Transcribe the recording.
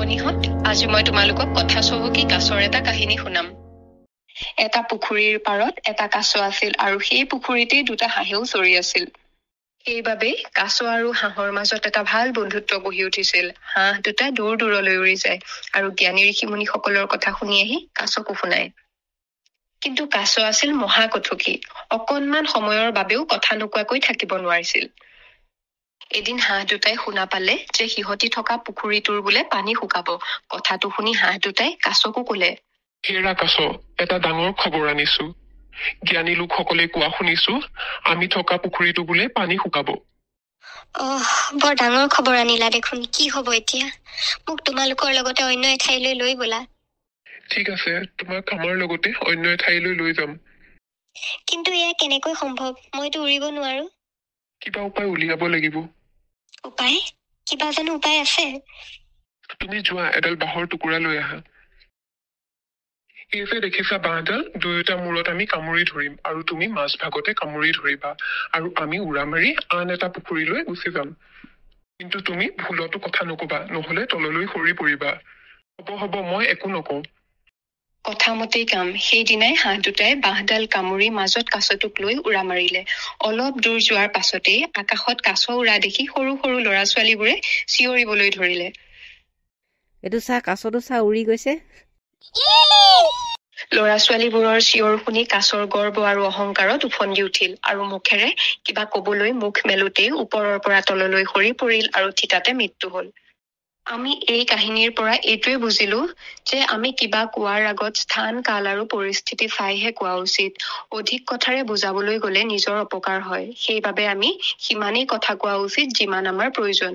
ভাই-ভনীহঁত, আজি মই তোমালোকক কথা চহকী কাছৰ এটা কাহিনী শুনাম। এটা পুখুৰীৰ পাৰত এটা কাছ আছিল আৰু সেই পুখুৰীতেই দুটা হাঁহেও চৰি আছিল। সেইবাবেই কাছ আৰু হাঁহৰ মাজত এটা ভাল বন্ধুত্ব গঢ়ি উঠিছিল। হাঁহ দুটা দূৰ দূৰলৈ উৰি যায় আৰু জ্ঞানী ঋষিমুনিসকলৰ কথা শুনি আহি কাছকো শুনায়। কিন্তু কাছ আছিল মহাকথুকী। অকণমান সময়ৰ বাবেও কথা নোকোৱাকৈ থাকিব নোৱাৰিছিল। এদিন হাঁহ দুটাই শুনা পালে যে সিহঁতি থকা পুখুৰীটোৰ বোলে পানী শুকাব। কথাটো শুনি হাঁহ দুটাই কাছকো কলে, হেৰা কাছ, এটা ডাঙৰ খবৰ আনিছো। জ্ঞানী লোকসকলে কোৱা শুনিছো আমি থকা পুখুৰীটো বোলে পানী শুকাব। বৰ ডাঙৰ খবৰ আনিলা দেখোন। কি হব এতিয়া? মোক তোমালোকৰ লগতে অন্য এঠাইলৈ লৈ বলা। ঠিক আছে, তোমাক আমাৰ লগতে অন্য এঠাইলৈ লৈ যাম। কিন্তু এয়া কেনেকৈ সম্ভৱ? মইতো উৰিব নোৱাৰো। কিবা উপায় উলিয়াব লাগিব। উপায়? কিবা জানো উপায় আছে? তুমি যোৱা, এডাল বাঁহৰ টুকুৰা লৈ আহা। এই যে দেখিছা বাঁহডাল, দুয়োটা মূৰত আমি কামুৰি ধৰিম আৰু তুমি মাজ ভাগতে কামুৰি ধৰিবা আৰু আমি উৰা মাৰি আন এটা পুখুৰীলৈ গুচি যাম। কিন্তু তুমি ভুলতো কথা নকবা, নহলে তললৈ সৰি পৰিবা। হ'ব, মই একো নকওঁ। কথা মতেই কাম। সেইদিনাই হাঁহ দুটাই বাঁহডাল কামুৰি মাজত কাছটোক লৈ উৰা মাৰিলে। অলপ দূৰ যোৱাৰ পাছতেই আকাশত কাছ উৰা দেখি সৰু সৰু ল'ৰা-ছোৱালীবোৰে চিঞৰিবলৈ ধৰিলে। এইটো চা, কাছটো চা, উৰি গৈছে। ল'ৰা-ছোৱালীবোৰৰ চিঞৰ শুনি কাছৰ গৰ্ব আৰু অহংকাৰত উফন্দি উঠিল আৰু মুখেৰে কিবা কবলৈ মুখ মেলোতেই ওপৰৰ পৰা তললৈ সৰি পৰিল আৰু থিতাতে মৃত্যু হল। আমি এই কাহিনীৰ পৰা এইটোৱে বুজিলো যে আমি কিবা কোৱাৰ আগত স্থান, কাল আৰু পৰিস্থিতি চাইহে কোৱা উচিত। অধিক কথাৰে বুজাবলৈ গলে নিজৰ অপকাৰ হয়। সেইবাবে আমি সিমানেই কথা কোৱা উচিত যিমান আমাৰ প্ৰয়োজন।